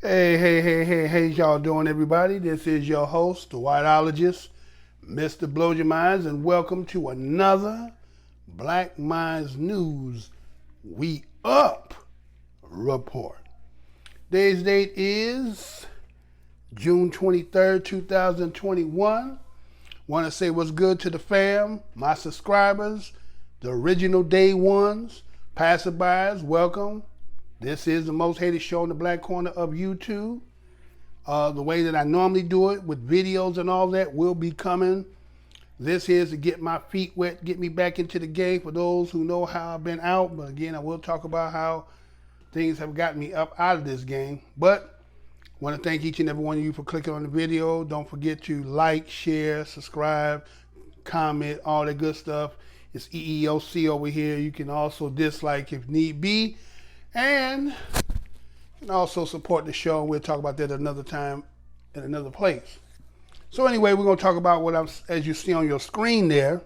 Hey, y'all doing, everybody? This is your host, the whiteologist, MrBlowsurmind, and welcome to another Black Minds News We Up report. Today's date is June 23rd, 2021. Want to say what's good to the fam, my subscribers, the original day ones, passerbys, welcome. This is the most hated show in the black corner of YouTube. The way that I normally do it with videos and all that will be coming. This is to get my feet wet, get me back into the game for those who know how I've been out. But again, I will talk about how things have gotten me up out of this game. But I want to thank each and every one of you for clicking on the video. Don't forget to like, share, subscribe, comment, all that good stuff. It's EEOC over here. You can also dislike if need be. And you can also support the show, and we'll talk about that another time in another place. So anyway, we're going to talk about what as you see on your screen there.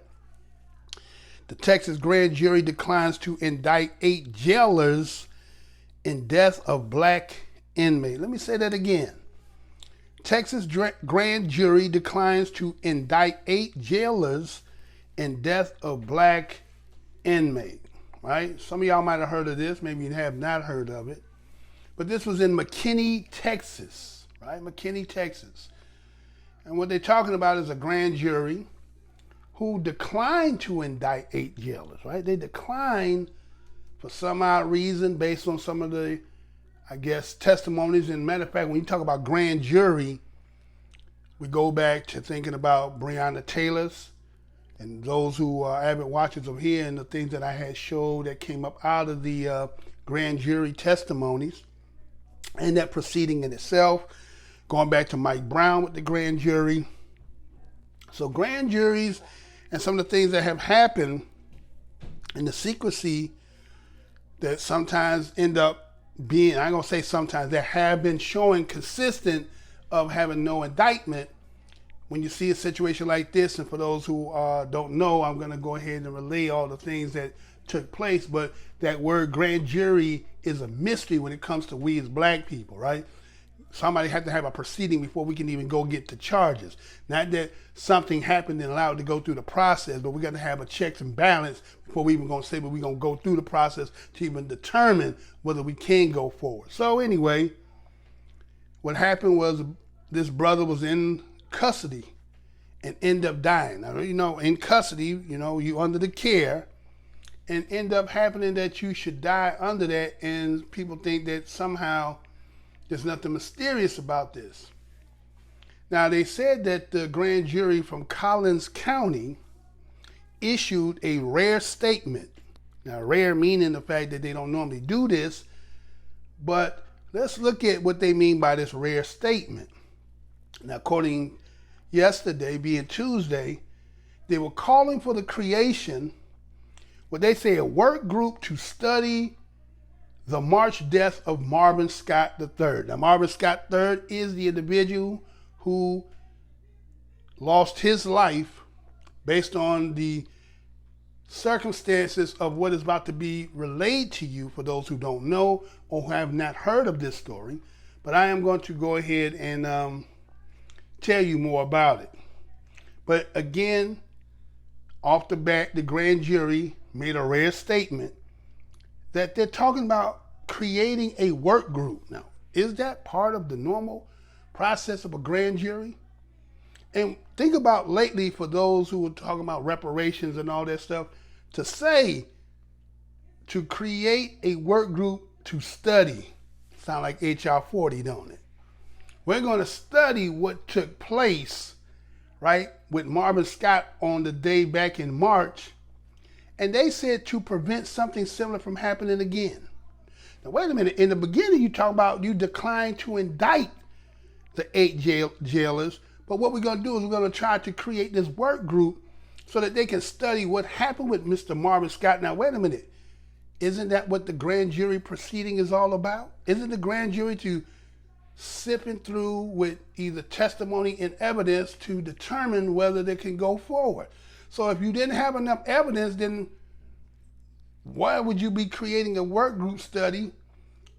The Texas grand jury declines to indict 8 jailers in death of black inmate. Let me say that again. Texas grand jury declines to indict 8 jailers in death of black inmate. Right? Some of y'all might have heard of this, maybe you have not heard of it. But this was in McKinney, Texas, right? McKinney, Texas. And what they're talking about is a grand jury who declined to indict 8 jailers, right? They declined for some odd reason based on some of the, I guess, testimonies. And matter of fact, when you talk about grand jury, we go back to thinking about Breonna Taylor's. And those who are avid watchers of here and the things that I had showed that came up out of the grand jury testimonies and that proceeding in itself, going back to Mike Brown with the grand jury. So grand juries and some of the things that have happened and the secrecy that sometimes end up being, I ain't gonna say sometimes, that have been showing consistent of having no indictment. When you see a situation like this, and for those who don't know, I'm going to go ahead and relay all the things that took place, but that word grand jury is a mystery when it comes to we as black people, right? Somebody had to have a proceeding before we can even go get the charges. Not that something happened and allowed it to go through the process, but we got to have a checks and balance before we even going to say, but we're going to go through the process to even determine whether we can go forward. So anyway, what happened was this brother was in custody and end up dying. Now, you know, in custody, you know, you under the care and end up happening that you should die under that, and people think that somehow there's nothing mysterious about this. Now, they said that the grand jury from Collins County issued a rare statement. Now, rare meaning the fact that they don't normally do this, but let's look at what they mean by this rare statement. Now, according yesterday, being Tuesday, they were calling for the creation, what they say, a work group to study the March death of Marvin Scott III. Now, Marvin Scott III is the individual who lost his life based on the circumstances of what is about to be relayed to you for those who don't know or who have not heard of this story. But I am going to go ahead and tell you more about it. But again, off the bat, the grand jury made a rare statement that they're talking about creating a work group. Now, is that part of the normal process of a grand jury? And think about lately, for those who are talking about reparations and all that stuff, to say to create a work group to study, sound like HR 40, don't it? We're going to study what took place, right, with Marvin Scott on the day back in March. And they said to prevent something similar from happening again. Now, wait a minute. In the beginning, you talk about you declined to indict the 8 jailers. But what we're going to do is we're going to try to create this work group so that they can study what happened with Mr. Marvin Scott. Now, wait a minute. Isn't that what the grand jury proceeding is all about? Isn't the grand jury to sipping through with either testimony and evidence to determine whether they can go forward? So if you didn't have enough evidence, then why would you be creating a work group study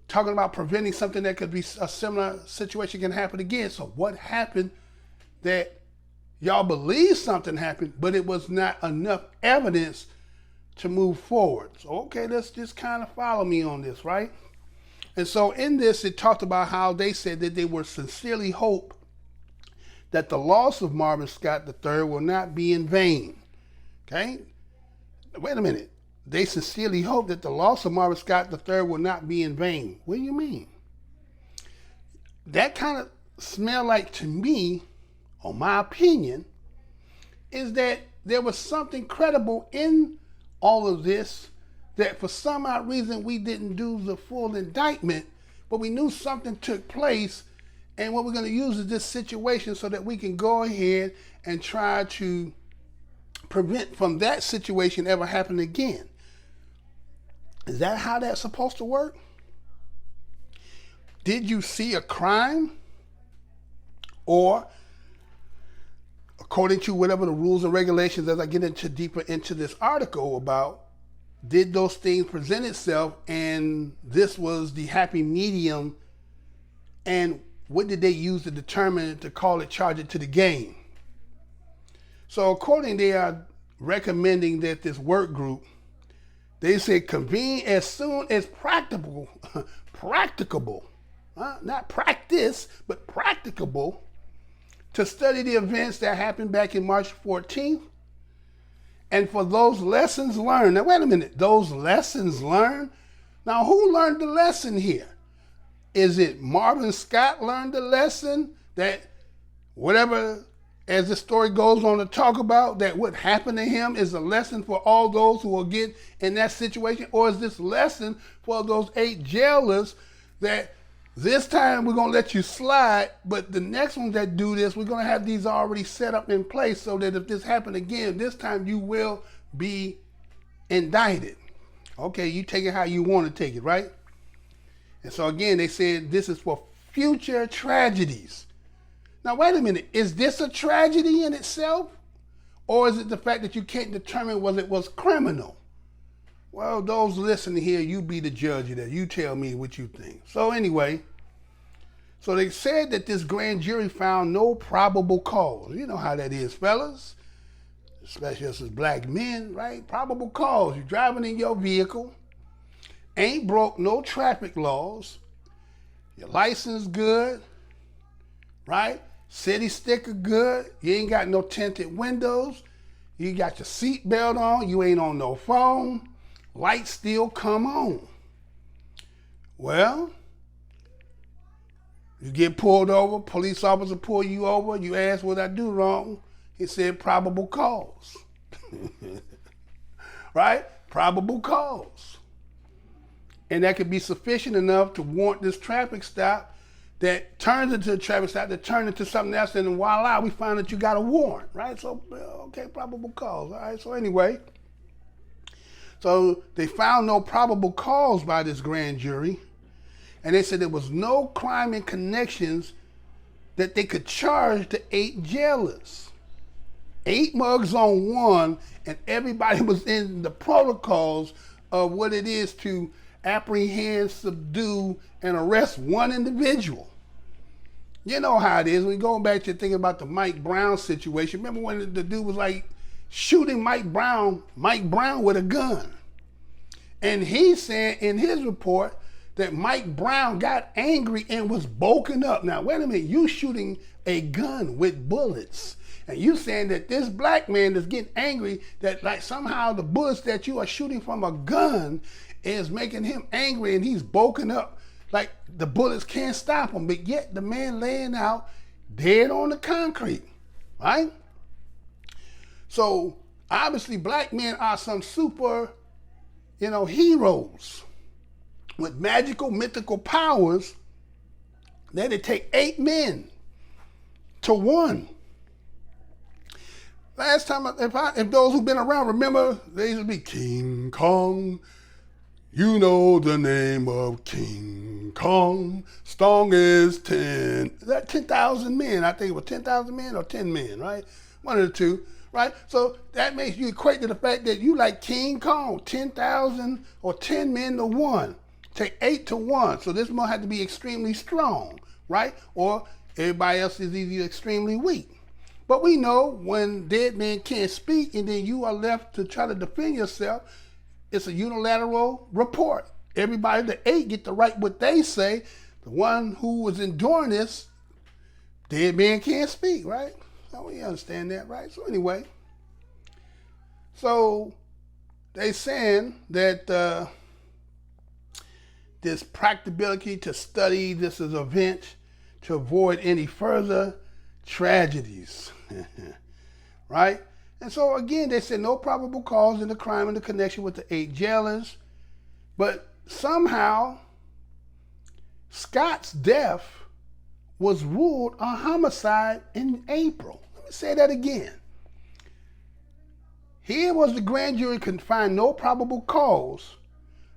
talking about preventing something that could be a similar situation can happen again. So what happened that y'all believe something happened, but it was not enough evidence to move forward? So, okay, let's just kind of follow me on this, right? And so in this, it talked about how they said that they were sincerely hope that the loss of Marvin Scott III will not be in vain. Okay? Wait a minute. They sincerely hope that the loss of Marvin Scott III will not be in vain. What do you mean? That kind of smell like, to me, on my opinion, is that there was something credible in all of this, that for some odd reason we didn't do the full indictment, but we knew something took place, and what we're going to use is this situation so that we can go ahead and try to prevent from that situation ever happening again. Is that how that's supposed to work? Did you see a crime? Or, according to whatever the rules and regulations, as I get into deeper into this article about, did those things present itself and this was the happy medium, and what did they use to determine to call it, charge it to the game? So according, they are recommending that this work group, they say convene as soon as practicable, not practice, but practicable, to study the events that happened back in March 14th. And for those lessons learned. Now, wait a minute. Those lessons learned? Now, who learned the lesson here? Is it Marvin Scott learned the lesson that whatever, as the story goes on to talk about, that what happened to him is a lesson for all those who will get in that situation? Or is this lesson for those 8 jailers that this time we're going to let you slide, but the next ones that do this, we're going to have these already set up in place so that if this happened again, this time you will be indicted. Okay, you take it how you want to take it, right? And so again, they said this is for future tragedies. Now, wait a minute. Is this a tragedy in itself? Or is it the fact that you can't determine whether it was criminal? Well, those listening here, you be the judge of that. You tell me what you think. So anyway, so they said that this grand jury found no probable cause. You know how that is, fellas. Especially us as black men, right? Probable cause. You're driving in your vehicle, ain't broke no traffic laws, your license good, right? City sticker good, you ain't got no tinted windows, you got your seatbelt on, you ain't on no phone, lights still come on. Well, you get pulled over, police officer pull you over, you ask what I do wrong, he said probable cause. Right? Probable cause. And that could be sufficient enough to warrant this traffic stop that turns into a traffic stop that turns into something else, and then voila, we find that you got a warrant, right? So, okay, probable cause, all right? So anyway, so they found no probable cause by this grand jury, and they said there was no crime in connections that they could charge the 8 jailers. 8 mugs on one, and everybody was in the protocols of what it is to apprehend, subdue, and arrest one individual. You know how it is. We go back to thinking about the Mike Brown situation. Remember when the dude was like shooting Mike Brown with a gun? And he said in his report that Mike Brown got angry and was bulking up. Now, wait a minute. You shooting a gun with bullets. And you saying that this black man is getting angry, that like somehow the bullets that you are shooting from a gun is making him angry and he's bulking up like the bullets can't stop him, but yet the man laying out dead on the concrete, right? So obviously black men are some super, heroes with magical, mythical powers that it take 8 men to 1. Last time, if those who've been around remember, they used to be King Kong. You know the name of King Kong, strong as 10,000 men. I think it was 10,000 men or 10 men, right? One of the two, right? So that makes you equate to the fact that you like King Kong, 10,000 or 10 men to 1. take 8 to 1. So this must have to be extremely strong, right? Or everybody else is either extremely weak. But we know when dead men can't speak and then you are left to try to defend yourself, it's a unilateral report. Everybody, the 8, get to write what they say. The one who was enduring this, dead man can't speak, right? So we understand that, right? So anyway, so they saying that this practicability to study this as an event to avoid any further tragedies, right? And so again, they said no probable cause in the crime in the connection with the 8 jailers, but somehow Scott's death was ruled a homicide in April. Let me say that again. Here was the grand jury could find no probable cause,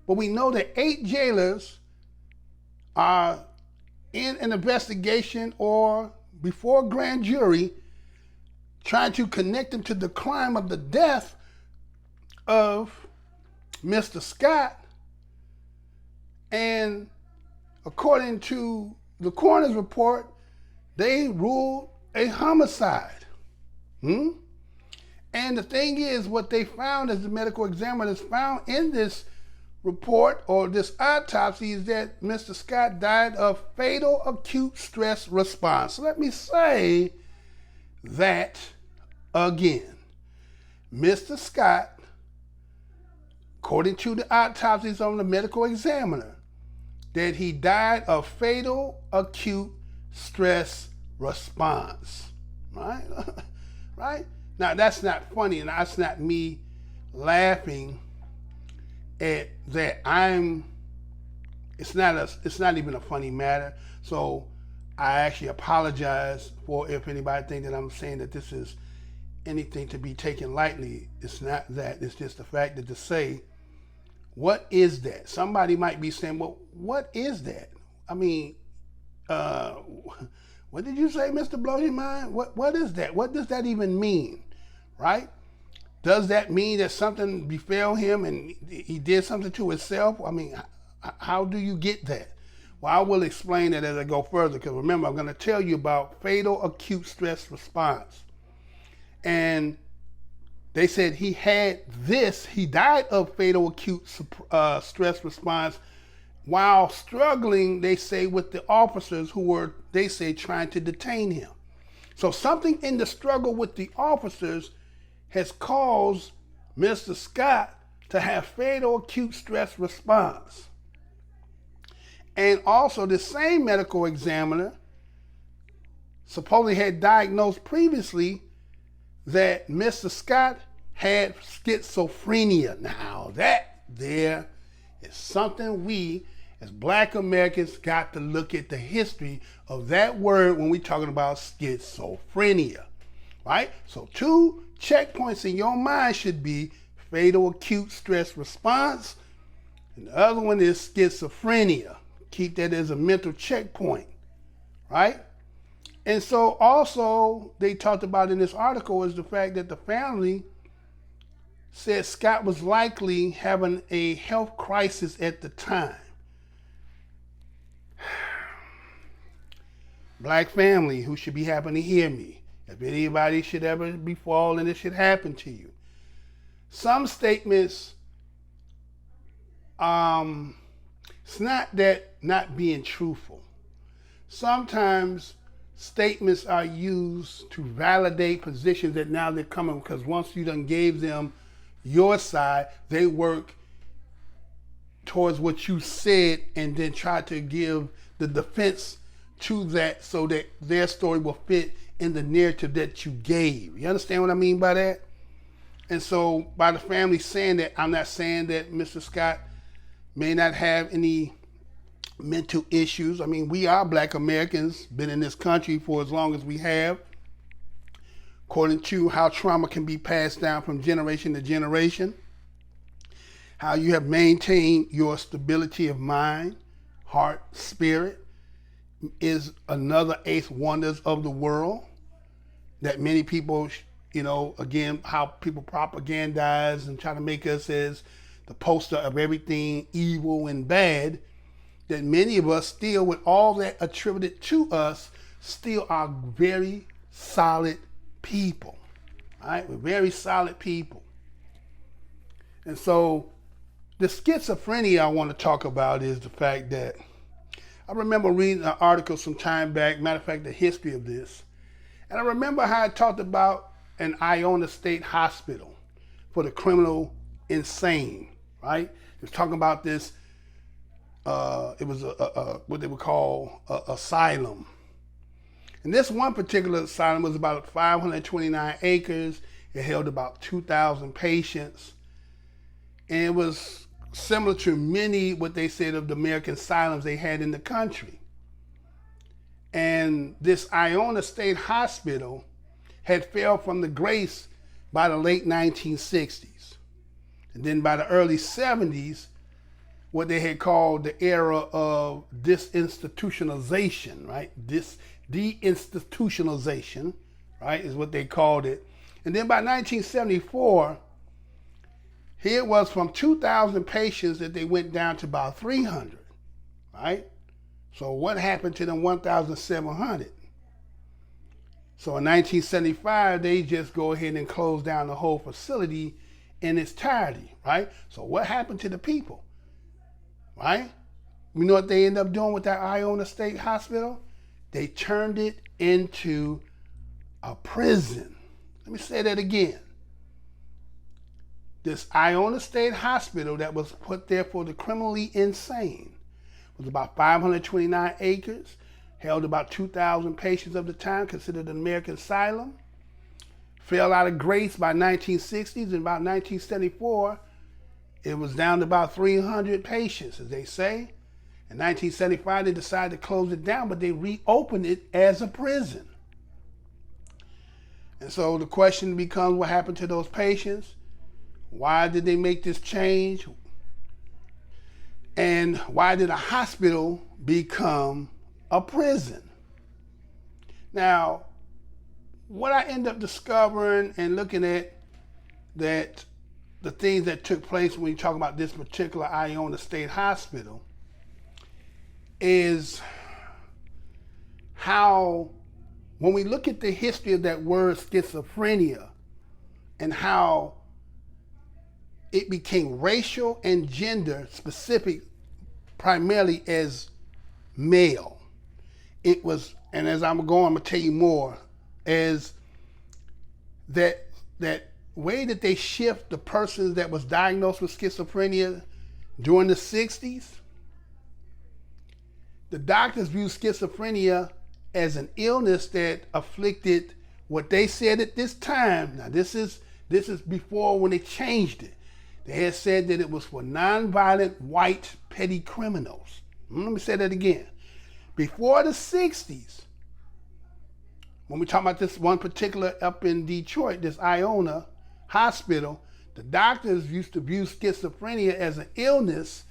but we know that 8 jailers are in an investigation or before a grand jury trying to connect them to the crime of the death of Mr. Scott. And according to the coroner's report, they ruled a homicide. And the thing is, what they found, as the medical examiners found in this report or this autopsy, is that Mr. Scott died of fatal acute stress response. So let me say that again. Mr. Scott, according to the autopsies on the medical examiner, that he died of fatal acute stress response, right? Right? Now that's not funny, and that's not me laughing at that. It's not even a funny matter. So I actually apologize for if anybody thinks that I'm saying that this is anything to be taken lightly. It's not that. It's just the fact that to say, what is that? Somebody might be saying, well, what is that? I mean, what did you say, Mr. Blowsurmind? What is that? What does that even mean, right? Does that mean that something befell him and he did something to himself? I mean, how do you get that? Well, I will explain that as I go further, because remember, I'm going to tell you about fatal acute stress response. And they said he died of fatal acute stress response while struggling, they say, with the officers who were, they say, trying to detain him. So something in the struggle with the officers has caused Mr. Scott to have fatal acute stress response. And also the same medical examiner supposedly had diagnosed previously that Mr. Scott had schizophrenia. Now that there is something we as Black Americans got to look at the history of that word when we're talking about schizophrenia, right? So 2 checkpoints in your mind should be fatal acute stress response, and the other one is schizophrenia. Keep that as a mental checkpoint, right? And so also they talked about in this article is the fact that the family said Scott was likely having a health crisis at the time. Black family who should be happy to hear me. If anybody should ever befall and it should happen to you. Some statements, it's not that not being truthful. Sometimes statements are used to validate positions that now they're coming, because once you done gave them your side, they work towards what you said and then try to give the defense to that so that their story will fit in the narrative that you gave. You understand what I mean by that? And so by the family saying that, I'm not saying that Mr. Scott may not have any mental issues. I mean, we are Black Americans, been in this country for as long as we have. According to how trauma can be passed down from generation to generation, how you have maintained your stability of mind, heart, spirit, is another 8th wonders of the world that many people, again, how people propagandize and try to make us as the poster of everything evil and bad. that many of us still, with all that attributed to us, still are very solid people. Right? We're very solid people. And so the schizophrenia I want to talk about is the fact that I remember reading an article some time back, matter of fact, the history of this. And I remember how it talked about an Iona State Hospital for the criminal insane, right? It was talking about this, it was what they would call an asylum. And this one particular asylum was about 529 acres. It held about 2,000 patients. And it was similar to many, what they said, of the American asylums they had in the country. And this Iona State Hospital had fell from the grace by the late 1960s. And then by the early 70s, what they had called the era of disinstitutionalization, right? Deinstitutionalization, right, is what they called it. And then by 1974, here it was from 2,000 patients that they went down to about 300, right? So what happened to them 1,700? So in 1975, they just go ahead and close down the whole facility in its entirety, right? So what happened to the people, right? You know what they ended up doing with that Iona State Hospital? They turned it into a prison. Let me say that again. This Iona State Hospital that was put there for the criminally insane was about 529 acres, held about 2,000 patients of the time, considered an American asylum. Fell out of grace by 1960s, and about 1974, it was down to about 300 patients, as they say. In 1975, they decided to close it down, but they reopened it as a prison. And so the question becomes, what happened to those patients? Why did they make this change? And why did a hospital become a prison? Now, what I end up discovering and looking at, that the things that took place when you talk about this particular Iona State Hospital, is how, when we look at the history of that word schizophrenia and how it became racial and gender specific, primarily as male. It was, and as I'm going to tell you more, as that way that they shift the person that was diagnosed with schizophrenia during the 60s. The doctors viewed schizophrenia as an illness that afflicted, what they said at this time, now this is before when they changed it. They had said that it was for nonviolent white petty criminals. Let me say that again. Before the 60s, when we talk about this one particular up in Detroit, this Iona Hospital, the doctors used to view schizophrenia as an illness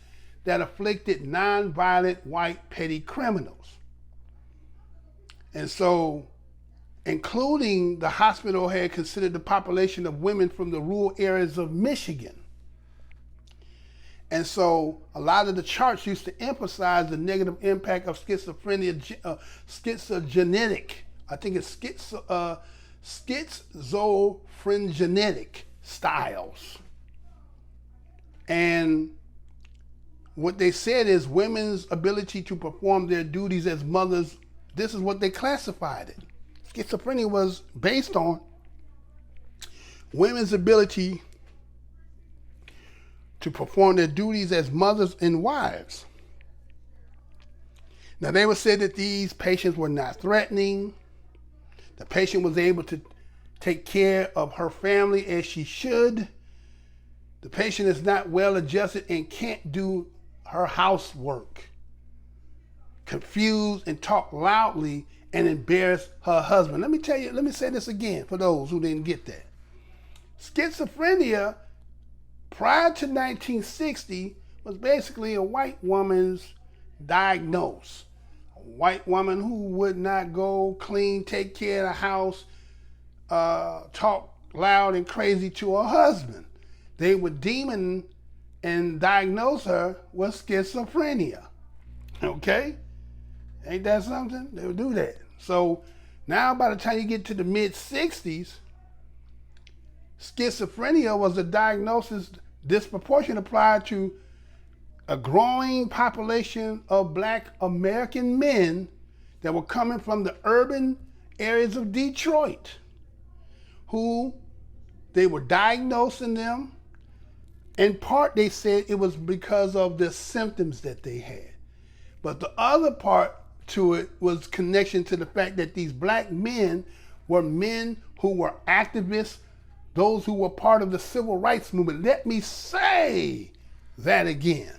that afflicted nonviolent white petty criminals. And so, including the hospital had considered the population of women from the rural areas of Michigan. And so a lot of the charts used to emphasize the negative impact of schizophrenia, schizogenetic, I think it's schizophrenic styles. And what they said is women's ability to perform their duties as mothers, this is what they classified it. Schizophrenia was based on women's ability to perform their duties as mothers and wives. Now, they would say that these patients were not threatening. The patient was able to take care of her family as she should. The patient is not well adjusted and can't do her housework. Confused and talk loudly and embarrass her husband. Let me say this again for those who didn't get that. Schizophrenia prior to 1960 was basically a white woman's diagnosis. A white woman who would not go clean, take care of the house, talk loud and crazy to her husband. They would demon and diagnose her with schizophrenia. Okay? Ain't that something? They would do that. So now by the time you get to the mid-60s, schizophrenia was a diagnosis disproportionately applied to a growing population of Black American men that were coming from the urban areas of Detroit, who they were diagnosing them. In part, they said it was because of the symptoms that they had. But the other part to it was connection to the fact that these Black men were men who were activists, those who were part of the civil rights movement. Let me say that again.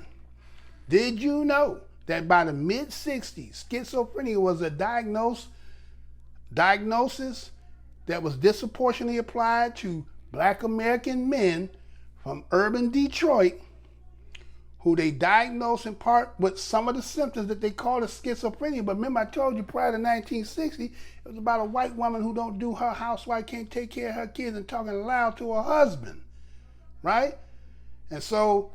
Did you know that by the mid-60s, schizophrenia was a diagnosis that was disproportionately applied to Black American men from urban Detroit, who they diagnosed in part with some of the symptoms that they called as schizophrenia. But remember, I told you prior to 1960, it was about a white woman who don't do her housewife, can't take care of her kids, and talking loud to her husband, right? And so,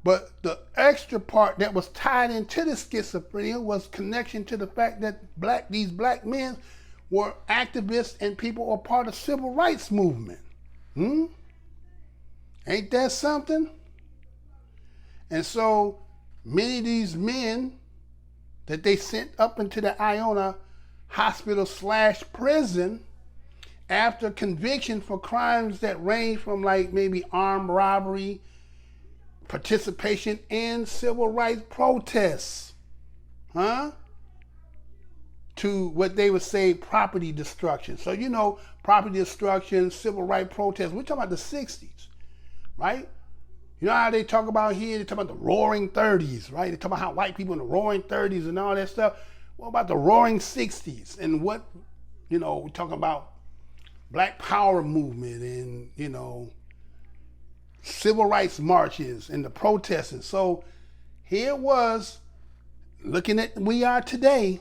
but the extra part that was tied into the schizophrenia was connection to the fact that these black men were activists and people were part of civil rights movement. Ain't that something? And so many of these men that they sent up into the Iona hospital / prison after conviction for crimes that range from like maybe armed robbery, participation in civil rights protests, to what they would say property destruction. So you know, property destruction, civil rights protests, we're talking about the 60s, right? You know how they talk about here, they talk about the roaring 30s, right? They talk about how white people in the roaring 30s and all that stuff. What about the roaring 60s? And what, you know, we talk about Black Power movement and, you know, civil rights marches and the protests. And so here it was, looking at we are today.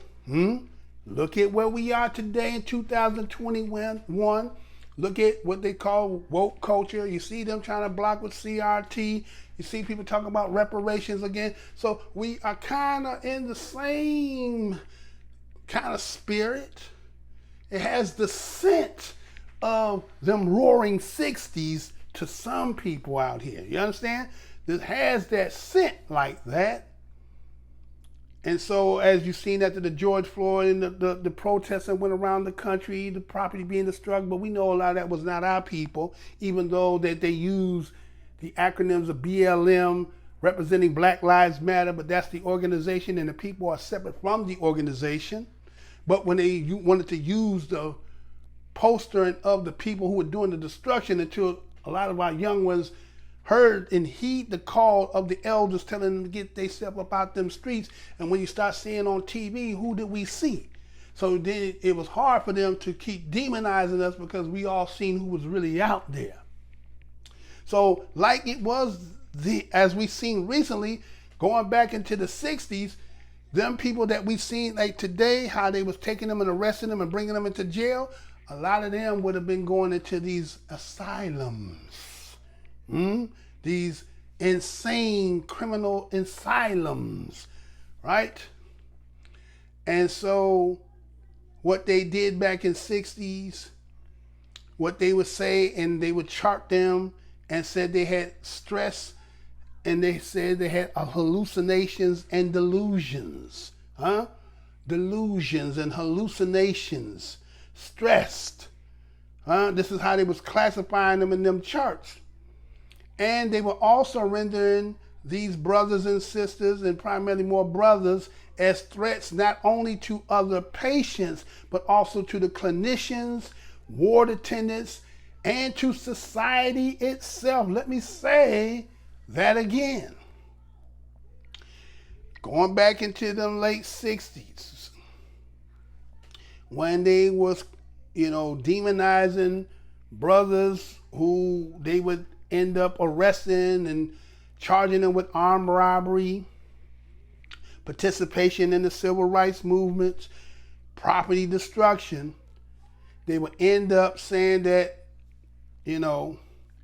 Look at where we are today in 2021. Look at what they call woke culture. You see them trying to block with CRT. You see people talking about reparations again. So we are kind of in the same kind of spirit. It has the scent of them roaring 60s to some people out here. You understand? This has that scent like that. And so as you've seen after the George Floyd and the protests that went around the country, the property being destroyed, but we know a lot of that was not our people, even though that they use the acronyms of BLM representing Black Lives Matter, but that's the organization and the people are separate from the organization. But when they wanted to use the poster of the people who were doing the destruction, until a lot of our young ones heard and heed the call of the elders telling them to get themselves up out them streets. And when you start seeing on TV, who did we see? So then it was hard for them to keep demonizing us because we all seen who was really out there. So like it was as we seen recently, going back into the 60s, them people that we've seen like today, how they was taking them and arresting them and bringing them into jail, a lot of them would have been going into these asylums. These insane criminal asylums, right? And so what they did back in 60s, what they would say, and they would chart them and said they had stress, and they said they had hallucinations and delusions, delusions and hallucinations, stressed. This is how they was classifying them in them charts. And they were also rendering these brothers and sisters, and primarily more brothers, as threats not only to other patients, but also to the clinicians, ward attendants, and to society itself. Let me say that again. Going back into the late 60s, when they was, you know, demonizing brothers who they would end up arresting and charging them with armed robbery, participation in the civil rights movements, property destruction, they would end up saying that, you know,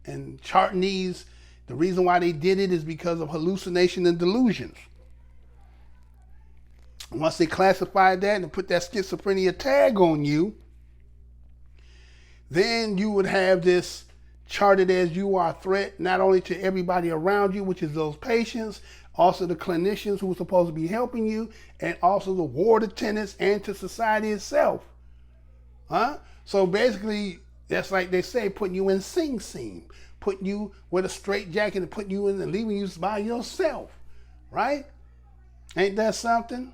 and charting these, the reason why they did it is because of hallucination and delusions. Once they classified that and put that schizophrenia tag on you, then you would have this charted as you are a threat not only to everybody around you, which is those patients, also the clinicians who are supposed to be helping you, and also the ward attendants and to society itself. So basically, that's like they say, putting you in Sing Sing, putting you with a straight jacket and putting you in and leaving you by yourself, right? Ain't that something?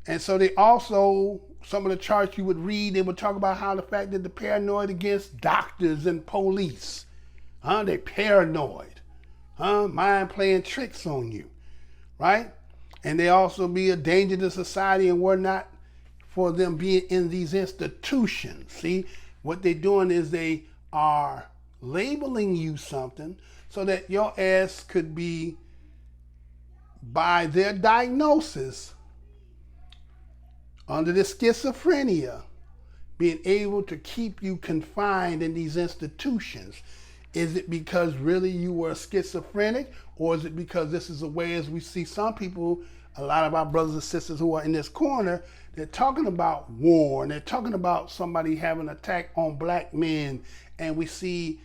And so they also, some of the charts you would read, they would talk about how the fact that they're paranoid against doctors and police. They're paranoid. Mind playing tricks on you, right? And they also be a danger to society and whatnot for them being in these institutions. See, what they're doing is they are labeling you something so that your ass could be, by their diagnosis, under the schizophrenia, being able to keep you confined in these institutions. Is it because really you were schizophrenic, or is it because this is a way, as we see some people, a lot of our brothers and sisters who are in this corner, they're talking about war, and they're talking about somebody having an attack on black men, and we see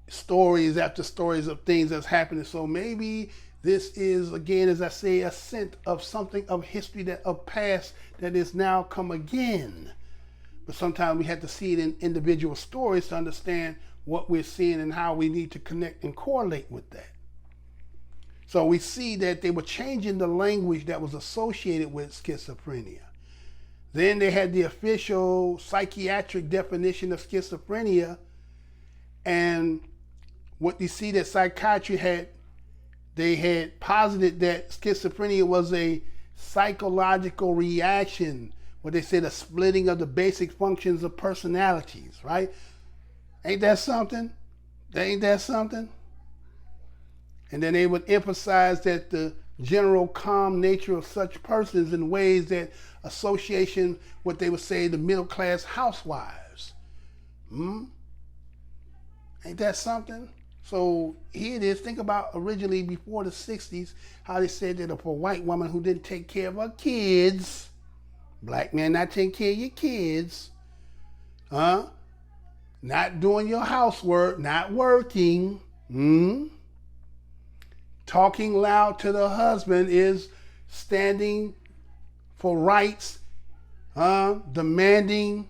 stories after stories of things that's happening. So maybe this is, again, as I say, a scent of something of history, that of past, that is now come again. But sometimes we have to see it in individual stories to understand what we're seeing and how we need to connect and correlate with that. So we see that they were changing the language that was associated with schizophrenia. Then they had the official psychiatric definition of schizophrenia, and what you see that psychiatry had, they had posited that schizophrenia was a psychological reaction, what they said, a splitting of the basic functions of personalities, right? Ain't that something? Ain't that something? And then they would emphasize that the general calm nature of such persons in ways that association, what they would say, the middle class housewives. Ain't that something? So here it is. Think about originally before the 60s, how they said that if a white woman who didn't take care of her kids, black man not taking care of your kids, not doing your housework, not working, talking loud to the husband, is standing for rights, demanding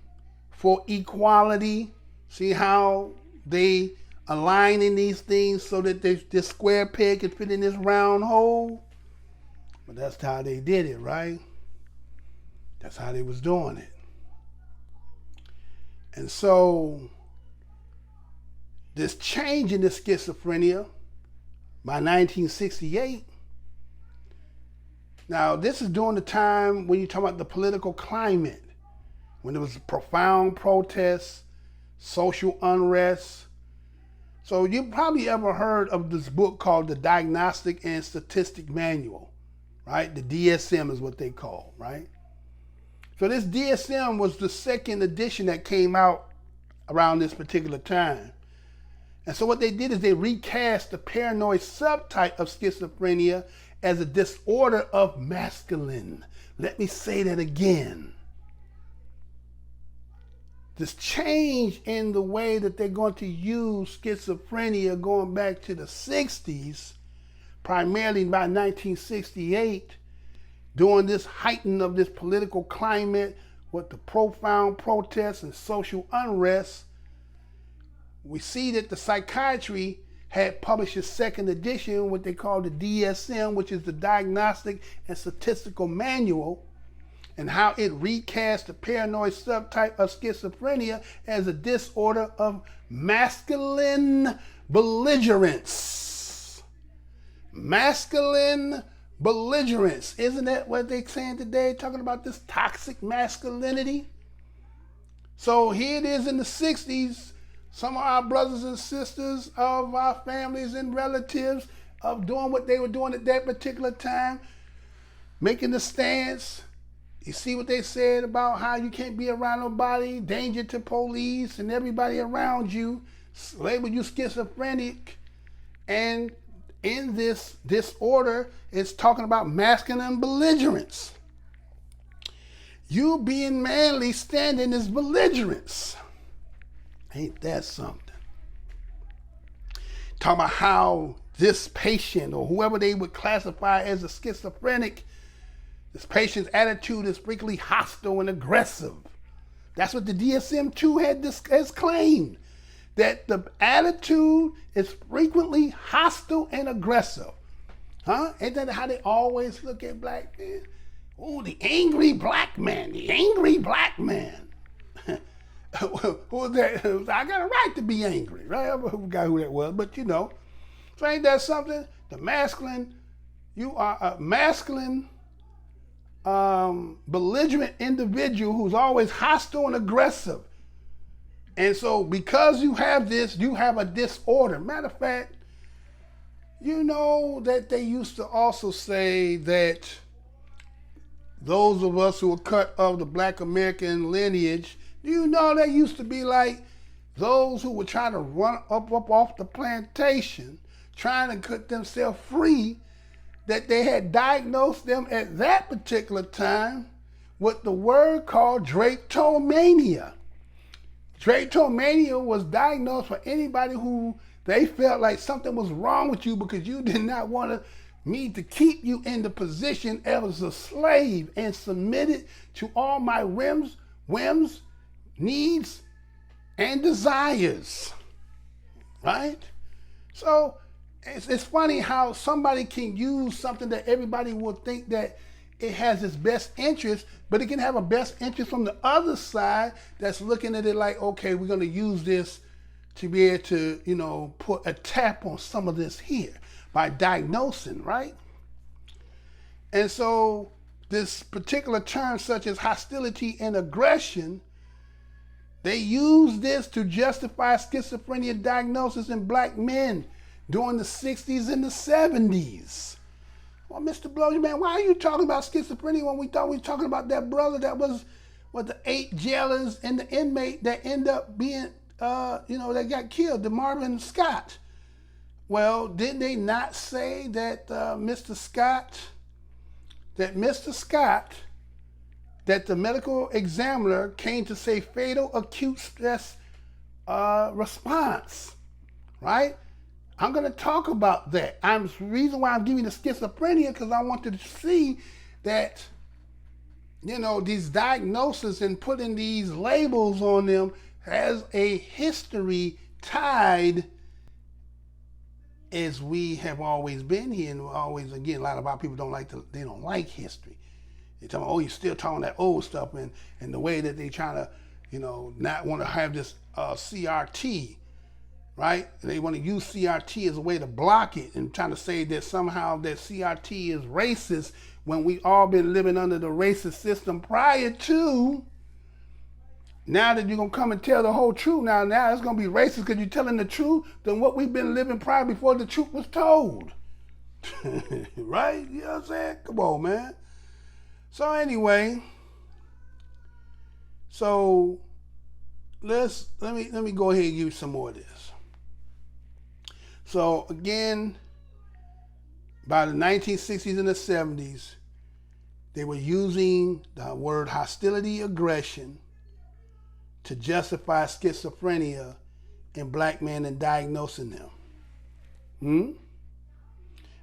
for equality. See how they aligning these things so that this square peg can fit in this round hole? But that's how they did it, right? That's how they was doing it. And so this change in the schizophrenia by 1968, now this is during the time when you talk about the political climate, when there was profound protests, social unrest. So you probably ever heard of this book called the Diagnostic and Statistic Manual, right? The DSM is what they call, right? So this DSM was the second edition that came out around this particular time. And so what they did is they recast the paranoid subtype of schizophrenia as a disorder of masculine. Let me say that again. This change in the way that they're going to use schizophrenia going back to the 60s, primarily by 1968, during this heighten of this political climate with the profound protests and social unrest, we see that the psychiatry had published its second edition, what they call the DSM, which is the Diagnostic and Statistical Manual, and how it recast the paranoid subtype of schizophrenia as a disorder of masculine belligerence. Masculine belligerence. Isn't that what they're saying today, talking about this toxic masculinity? So here it is in the 60s, some of our brothers and sisters of our families and relatives of doing what they were doing at that particular time, making the stance. You see what they said about how you can't be around nobody, danger to police and everybody around you, label you schizophrenic, and in this disorder, it's talking about masculine belligerence. You being manly standing is belligerence. Ain't that something? Talking about how this patient or whoever they would classify as a schizophrenic, this patient's attitude is frequently hostile and aggressive. That's what the DSM-2 has claimed, that the attitude is frequently hostile and aggressive. Huh? Ain't that how they always look at black men? Oh, the angry black man, the angry black man. Who was that? I got a right to be angry, right? I forgot who that was, but you know. So ain't that something? The masculine, you are a masculine, belligerent individual who's always hostile and aggressive. And so because you have this, you have a disorder. Matter of fact, you know that they used to also say that those of us who are cut of the Black American lineage, you know they used to be like those who were trying to run up off the plantation, trying to cut themselves free, that they had diagnosed them at that particular time with the word called drapetomania. Drapetomania was diagnosed for anybody who they felt like something was wrong with you because you did not want me to keep you in the position as a slave and submitted to all my whims, needs, and desires, right? So it's funny how somebody can use something that everybody would think that it has its best interest, but it can have a best interest from the other side that's looking at it like, okay, we're going to use this to be able to, you know, put a tap on some of this here by diagnosing, right? And so this particular term, such as hostility and aggression, they use this to justify schizophrenia diagnosis in black men during the 60s and the 70s. Well, MrBlowsurmind, why are you talking about schizophrenia when we thought we were talking about that brother that was with the 8 jailers and the inmate that ended up being, that got killed, the Marvin Scott? Well, didn't they not say that Mr. Scott, that the medical examiner came to say fatal acute stress response, right? I'm going to talk about that. The reason why I'm giving the schizophrenia because I want to see that, you know, these diagnoses and putting these labels on them has a history tied, as we have always been here, and always, again, a lot of our people don't like history. They tell me, oh, you're still talking that old stuff, and the way that they trying to, you know, not want to have this CRT, right? They want to use CRT as a way to block it and trying to say that somehow that CRT is racist when we all been living under the racist system prior to. Now that you're going to come and tell the whole truth, now it's going to be racist because you're telling the truth than what we've been living prior before the truth was told. Right? You know what I'm saying? Come on, man. So anyway, let me go ahead and give you some more of this. So again, by the 1960s and the 70s, they were using the word hostility, aggression to justify schizophrenia in black men and diagnosing them.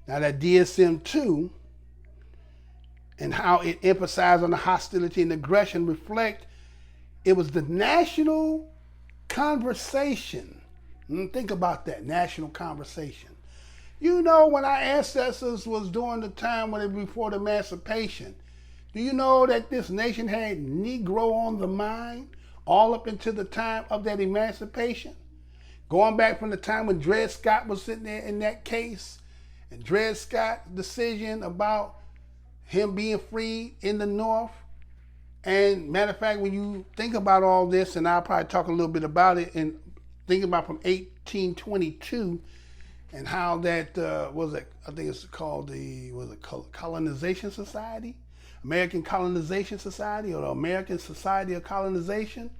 Now that DSM-2 and how it emphasized on the hostility and aggression reflect it was the national conversation. Think about that, national conversation. You know, when our ancestors was during the time before the emancipation, do you know that this nation had Negro on the mind all up into the time of that emancipation? Going back from the time when Dred Scott was sitting there in that case, and Dred Scott's decision about him being free in the North. And matter of fact, when you think about all this, and I'll probably talk a little bit about it, and think about from 1822 and how that I think it's called Colonization Society? American Colonization Society, or the American Society of Colonization,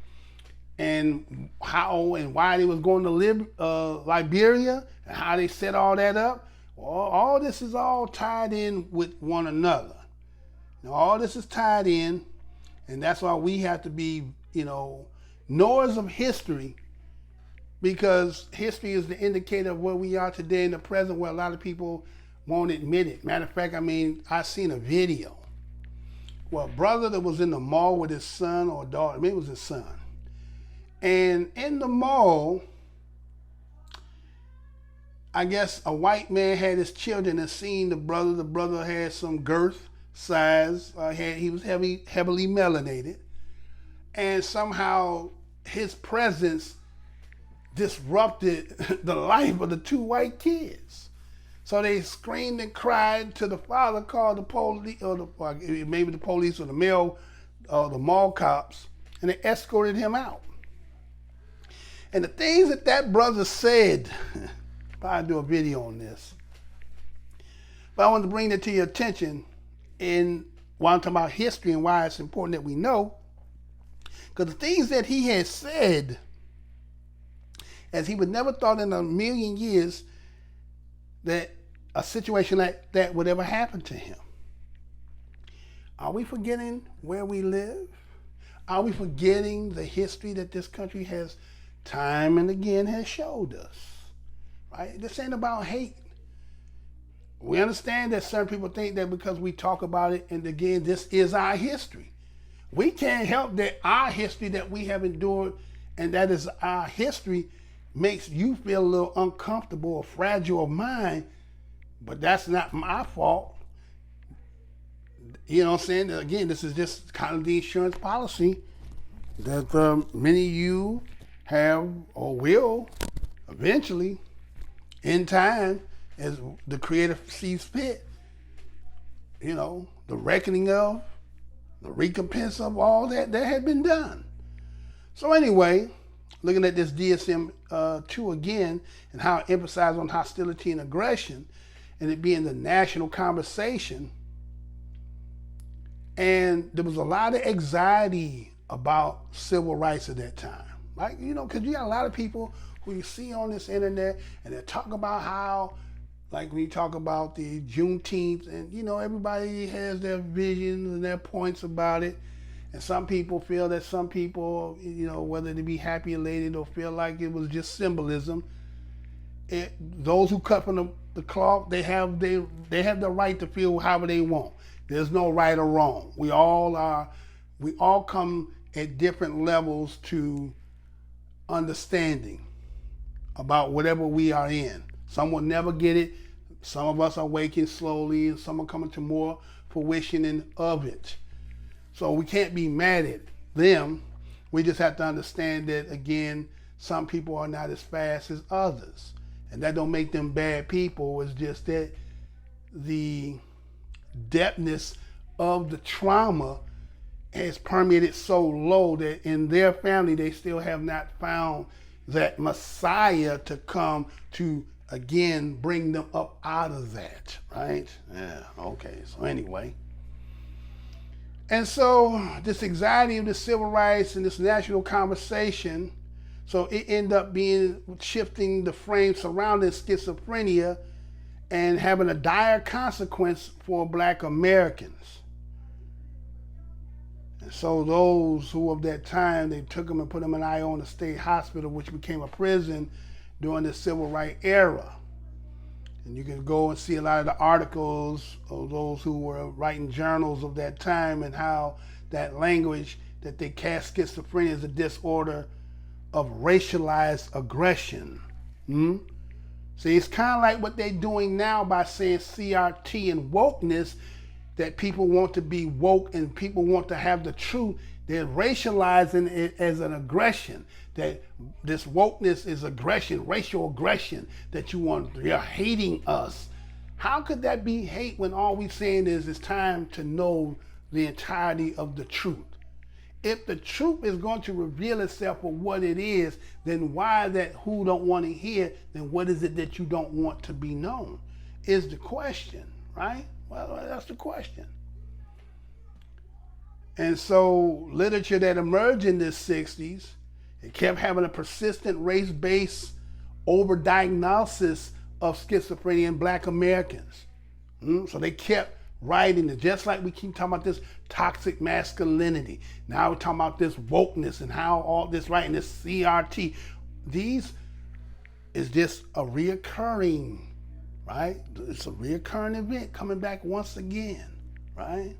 and how and why they was going to Liberia, and how they set all that up. All this is all tied in with one another. All this is tied in, and that's why we have to be, knowers of history, because history is the indicator of where we are today in the present, where a lot of people won't admit it. Matter of fact, I seen a video where a brother that was in the mall with his son or daughter, maybe it was his son, and in the mall, I guess a white man had his children and seen the brother. The brother had some girth, size, he was heavily melanated, and somehow his presence disrupted the life of the two white kids. So they screamed and cried till the father called the police, or maybe the police or the mall cops, and they escorted him out. And the things that brother said, I'll do a video on this, but I want to bring that to your attention while I'm talking about history and why it's important that we know, because the things that he had said, as he would never thought in a million years that a situation like that would ever happen to him. Are we forgetting where we live? Are we forgetting the history that this country has time and again has showed us? Right? This ain't about hate. We understand that certain people think that because we talk about it, and again, this is our history. We can't help that our history that we have endured, and that is our history, makes you feel a little uncomfortable or fragile of mind, but that's not my fault. You know what I'm saying? Again, this is just kind of the insurance policy that many of you have or will eventually, in time, as the Creator sees fit. The reckoning of, the recompense of all that had been done. So anyway, looking at this DSM-2 again, and how it emphasizes on hostility and aggression, and it being the national conversation. And there was a lot of anxiety about civil rights at that time. Like, because you got a lot of people who you see on this internet, and they talk about how, like when you talk about the Juneteenth, and everybody has their visions and their points about it. And some people feel that some people, whether they be happy elated or feel like it was just symbolism. Those who cut from the cloth, they have the right to feel however they want. There's no right or wrong. We all come at different levels to understanding about whatever we are in. Some will never get it. Some of us are waking slowly, and some are coming to more fruition of it. So we can't be mad at them. We just have to understand that, again, some people are not as fast as others. And that don't make them bad people. It's just that the depthness of the trauma has permeated so low that in their family they still have not found that Messiah to come to, again, bring them up out of that, right? Yeah, okay, so anyway. And so this anxiety of the civil rights and this national conversation, so it ended up shifting the frame surrounding schizophrenia and having a dire consequence for Black Americans. And so those who of that time, they took them and put them in Iona State Hospital, which became a prison during the civil rights era. And you can go and see a lot of the articles of those who were writing journals of that time, and how that language that they cast schizophrenia as a disorder of racialized aggression. See, it's kind of like what they're doing now by saying CRT and wokeness, that people want to be woke and people want to have the truth. They're racializing it as an aggression, that this wokeness is aggression, racial aggression, that you're hating us. How could that be hate when all we're saying is it's time to know the entirety of the truth? If the truth is going to reveal itself for what it is, then why that who don't want to hear, then what is it that you don't want to be known, is the question, right? Well, that's the question. And so literature that emerged in the 60s, it kept having a persistent race-based overdiagnosis of schizophrenia in black Americans. So they kept writing it, just like we keep talking about this toxic masculinity. Now we're talking about this wokeness and how all this, right, and this CRT. These is just a reoccurring, right? It's a reoccurring event coming back once again, right?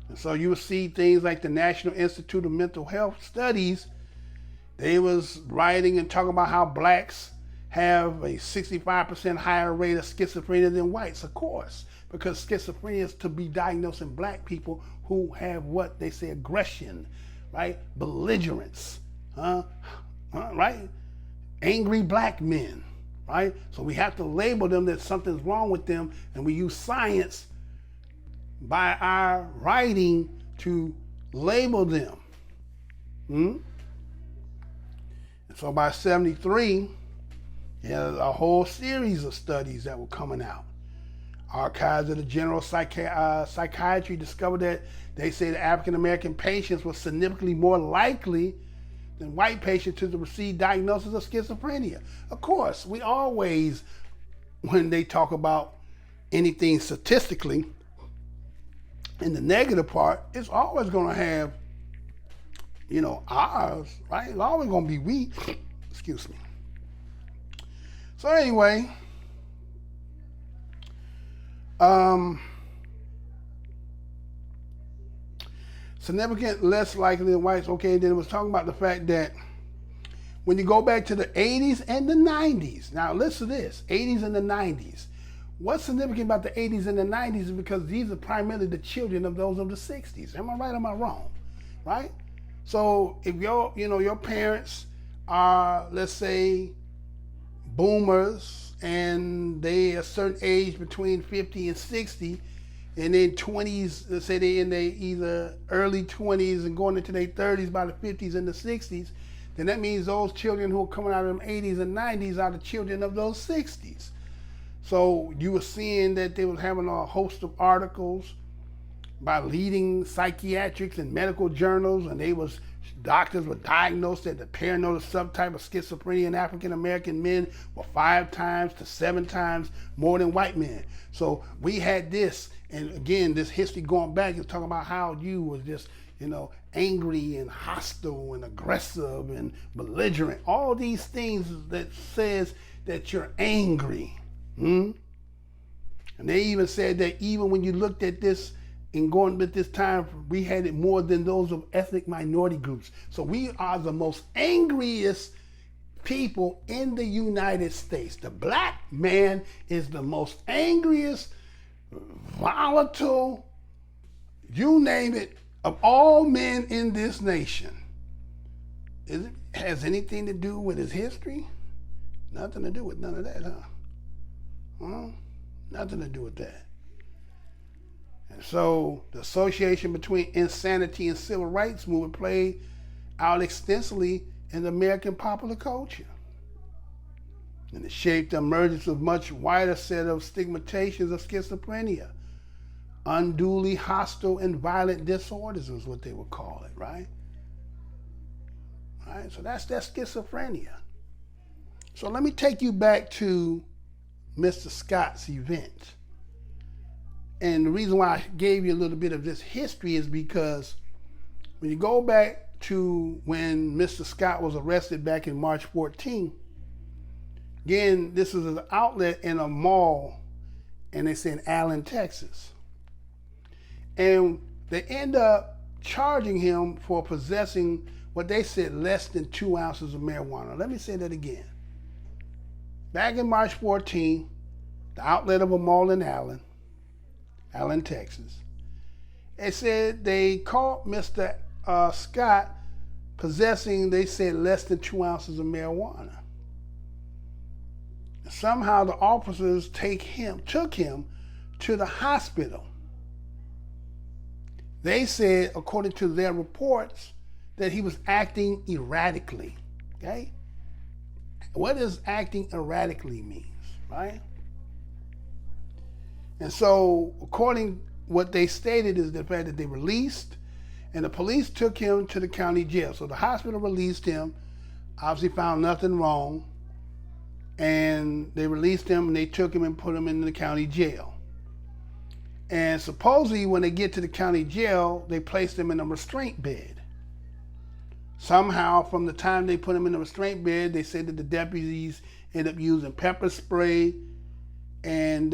And so you will see things like the National Institute of Mental Health Studies. They was writing and talking about how blacks have a 65% higher rate of schizophrenia than whites, of course, because schizophrenia is to be diagnosed in black people who have what they say aggression, right? Belligerence, right? Angry black men, right? So we have to label them that something's wrong with them, and we use science by our writing to label them. And so by 73, there's a whole series of studies that were coming out. Archives of the General Psychiatry discovered that they say that African American patients were significantly more likely than white patients to receive diagnosis of schizophrenia. Of course, we always, when they talk about anything statistically, in the negative part, it's always going to have, ours, right? It's always going to be we. Excuse me. So anyway, significant less likely than whites. Okay, then it was talking about the fact that when you go back to the 80s and the 90s, now listen to this, 80s and the 90s. What's significant about the 80s and the 90s is because these are primarily the children of those of the 60s. Am I right or am I wrong? Right? So if your parents are, let's say, boomers, and they a certain age between 50 and 60, and then 20s, let's say they're in their either early 20s and going into their 30s by the 50s and the 60s, then that means those children who are coming out of them 80s and 90s are the children of those 60s. So you were seeing that they was having a host of articles by leading psychiatrics and medical journals, and doctors were diagnosed that the paranoid subtype of schizophrenia in African American men were 5 times to 7 times more than white men. So we had this, and again, this history going back is talking about how you was just, angry and hostile and aggressive and belligerent. All these things that says that you're angry. And they even said that even when you looked at this and going at this time, we had it more than those of ethnic minority groups. So we are the most angriest people in the United States. The black man is the most angriest, volatile, you name it, of all men in this nation. Has anything to do with his history? Nothing to do with none of that, huh? Nothing to do with that. And so the association between insanity and civil rights movement played out extensively in the American popular culture. And it shaped the emergence of much wider set of stigmatizations of schizophrenia. Unduly hostile and violent disorders is what they would call it, right? Right? So that's schizophrenia. So let me take you back to Mr. Scott's event. And the reason why I gave you a little bit of this history is because when you go back to when Mr. Scott was arrested back in March 14, again, this is an outlet in a mall, and it's in Allen, Texas. And they end up charging him for possessing what they said less than 2 ounces of marijuana. Let me say that again. Back in March 14, the outlet of a mall in Allen, Texas, they said they caught Mr. Scott possessing, they said, less than 2 ounces of marijuana. Somehow the officers took him to the hospital. They said, according to their reports, that he was acting erratically. Okay? What does acting erratically means, right? And so, according what they stated is the fact that they released, and the police took him to the county jail. So the hospital released him, obviously found nothing wrong, And they released him, and they took him and put him in the county jail. And supposedly when they get to the county jail, they placed him in a restraint bed. Somehow, from the time they put him in the restraint bed, they said that the deputies ended up using pepper spray, and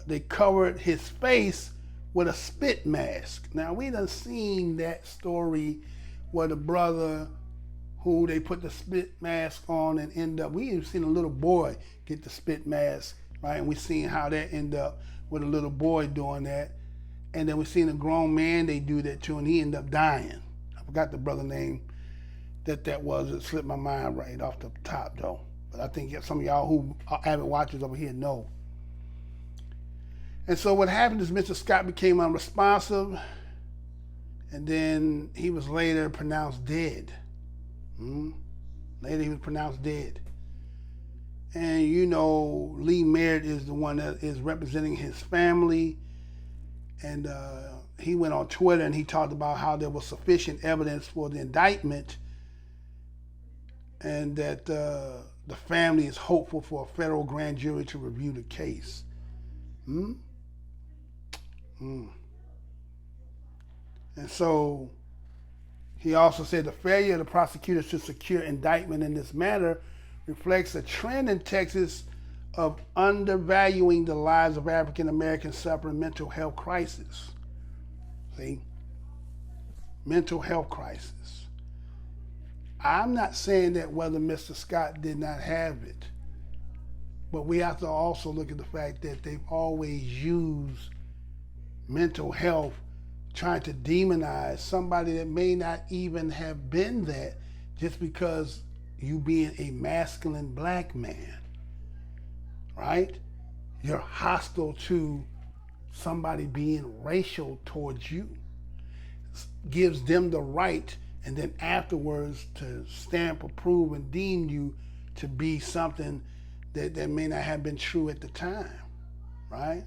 they covered his face with a spit mask. Now, we done seen that story where the brother who they put the spit mask on and end up, we even seen a little boy get the spit mask, right? And we seen how that end up with a little boy doing that. And then we seen a grown man they do that to, and he ended up dying. I forgot the brother name that was. It slipped my mind right off the top though. But I think some of y'all who are avid watchers over here know. And so what happened is Mr. Scott became unresponsive, and then he was later pronounced dead. Later he was pronounced dead. And you know, Lee Merritt is the one that is representing his family. And he went on Twitter and he talked about how there was sufficient evidence for the indictment, and that the family is hopeful for a federal grand jury to review the case. And so he also said the failure of the prosecutors to secure indictment in this matter reflects a trend in Texas of undervaluing the lives of African Americans suffering mental health crisis. See? Mental health crisis. I'm not saying that whether Mr. Scott did not have it, but we have to also look at the fact that they've always used mental health trying to demonize somebody that may not even have been that, just because you being a masculine black man, right? You're hostile to somebody being racial towards you. Gives them the right, and then afterwards to stamp, approve, and deem you to be something that may not have been true at the time, right?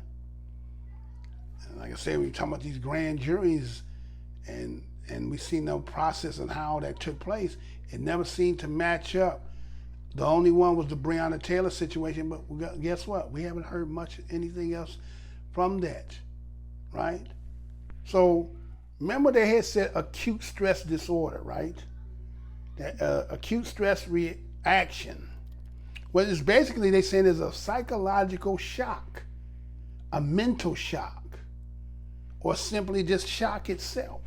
Like I said, we talk about these grand juries, and we see no process and how that took place. It never seemed to match up. The only one was the Breonna Taylor situation, but guess what? We haven't heard much anything else from that, right? So remember they had said acute stress disorder, right? That acute stress reaction. What is basically they saying is a psychological shock, a mental shock, or simply just shock itself.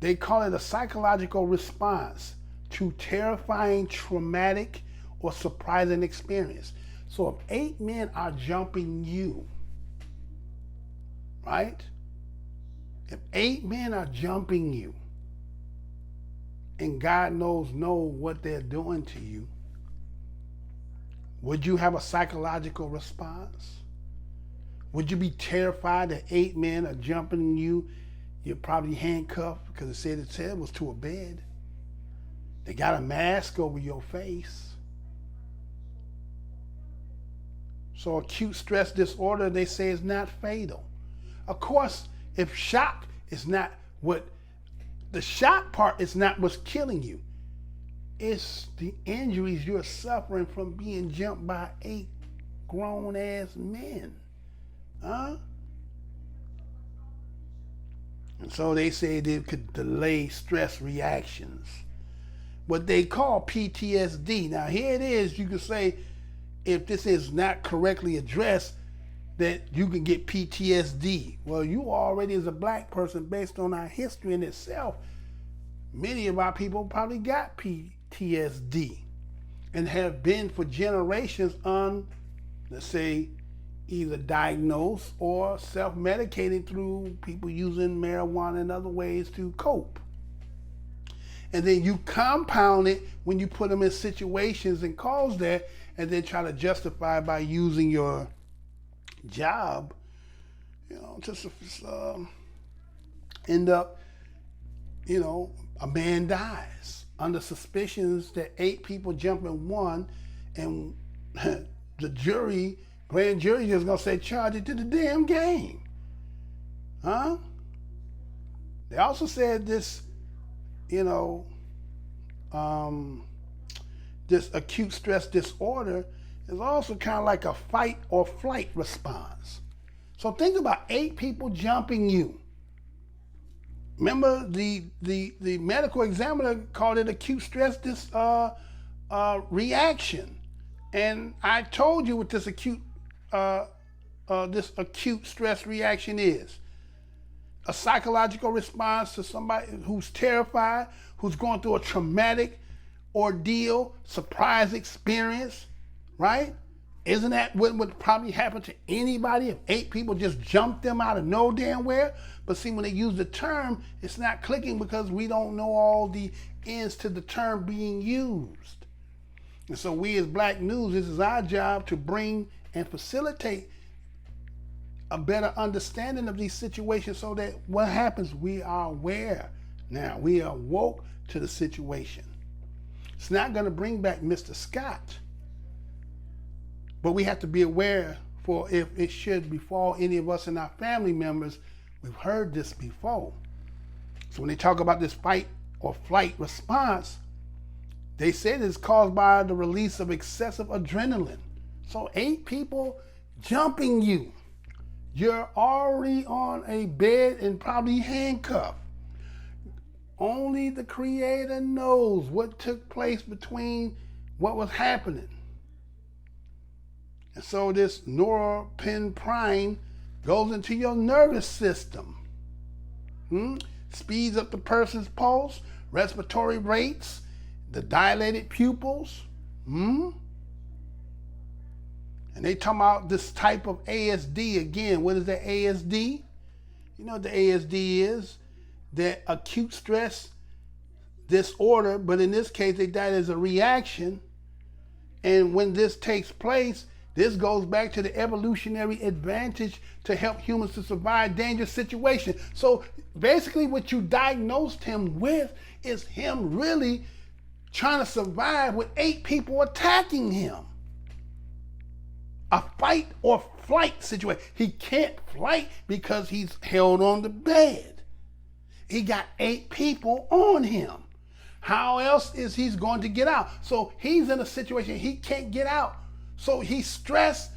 They call it a psychological response to terrifying, traumatic, or surprising experience. So if 8 men are jumping you, right? If 8 men are jumping you, and God knows what they're doing to you, would you have a psychological response? Would you be terrified that 8 men are jumping you? You're probably handcuffed because it said it was to a bed. They got a mask over your face. So acute stress disorder, they say, is not fatal. Of course, if shock is not the shock part is not what's killing you. It's the injuries you're suffering from being jumped by 8 grown-ass men. Huh? And so they say it could delay stress reactions, what they call PTSD. Now here it is, you can say, if this is not correctly addressed, that you can get PTSD. Well, you already, as a black person, based on our history in itself, many of our people probably got PTSD and have been for generations on, let's say, either diagnosed or self-medicating through people using marijuana and other ways to cope. And then you compound it when you put them in situations and cause that, and then try to justify by using your job, just end up, a man dies under suspicions that 8 people jump in one, and the grand jury is gonna say charge it to the damn game. Huh? They also said this, this acute stress disorder is also kind of like a fight or flight response. So think about 8 people jumping you. Remember, the medical examiner called it acute stress reaction. And I told you what this acute stress reaction is. A psychological response to somebody who's terrified, who's going through a traumatic ordeal, surprise experience, right? Isn't that what would probably happen to anybody if 8 people just jumped them out of no damn where? But see, when they use the term, it's not clicking because we don't know all the ends to the term being used. And so we as Black News, this is our job to bring and facilitate a better understanding of these situations so that what happens, we are aware. Now, we are woke to the situation. It's not going to bring back Mr. Scott, but we have to be aware for if it should befall any of us and our family members. We've heard this before. So when they talk about this fight or flight response, they said it's caused by the release of excessive adrenaline. So 8 people jumping you. You're already on a bed and probably handcuffed. Only the Creator knows what took place between what was happening. And so this norepinephrine goes into your nervous system. Speeds up the person's pulse, respiratory rates, the dilated pupils. And they talk about this type of ASD again. What is that ASD? You know what the ASD is? That acute stress disorder, but in this case, that is a reaction. And when this takes place, this goes back to the evolutionary advantage to help humans to survive dangerous situations. So basically what you diagnosed him with is him really trying to survive with 8 people attacking him. A fight or flight situation. He can't flight because he's held on the bed. He got 8 people on him. How else is he going to get out? So he's in a situation he can't get out. So he's stressed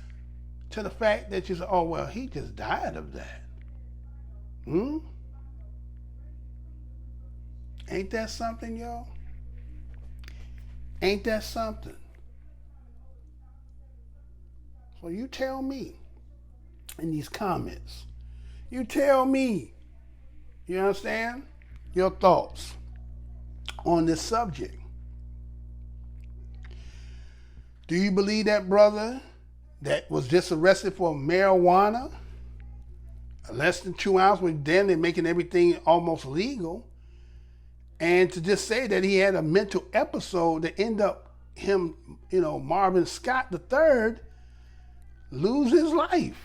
to the fact that you say, oh, well, he just died of that. Ain't that something, y'all? Ain't that something? So you tell me in these comments, you tell me, you understand, your thoughts on this subject. Do you believe that brother that was just arrested for marijuana, less than 2 ounces, when then they're making everything almost legal, and to just say that he had a mental episode that end up him, Marvin Scott III, lose his life?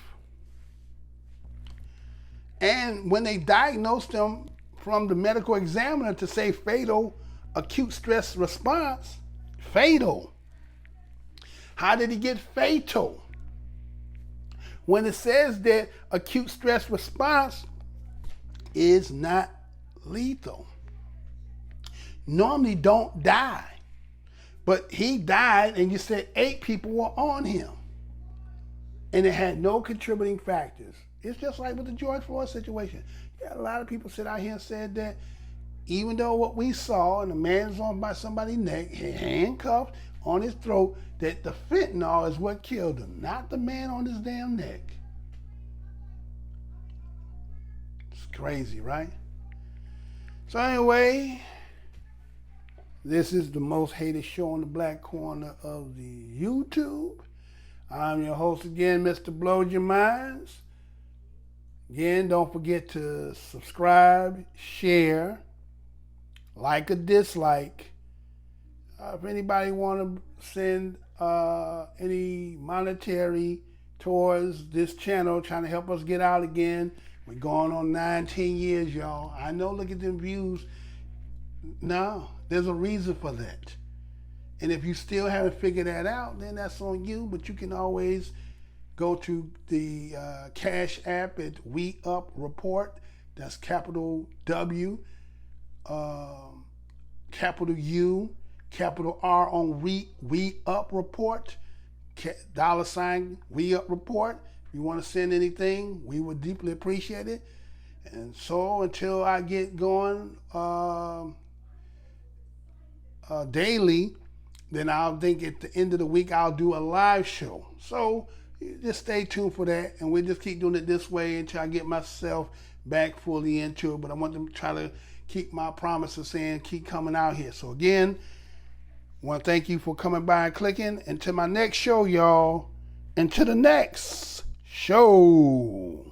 And when they diagnosed him from the medical examiner to say fatal acute stress response, fatal. How did he get fatal? When it says that acute stress response is not lethal. Normally don't die. But he died and you said 8 people were on him. And it had no contributing factors. It's just like with the George Floyd situation. Yeah, a lot of people sit out here and said that even though what we saw and the man's on by somebody's neck, handcuffed on his throat, that the fentanyl is what killed him, not the man on his damn neck. It's crazy, right? So anyway, this is the most hated show on the black corner of the YouTube. I'm your host again, MrBlowsurmind. Again, don't forget to subscribe, share, like or dislike. If anybody want to send any monetary towards this channel, trying to help us get out again. We're going on 9-10 years, y'all. I know, look at them views. No, there's a reason for that. And if you still haven't figured that out, then that's on you. But you can always go to the Cash App at We Up Report. That's capital W, capital U, capital R on We Up Report, $ We Up Report. If you want to send anything, we would deeply appreciate it. And so until I get going daily, then I'll think at the end of the week I'll do a live show. So just stay tuned for that, and we'll just keep doing it this way until I get myself back fully into it. But I want to try to keep my promise of saying keep coming out here. So again, I want to thank you for coming by and clicking. Until my next show, y'all. Until the next show.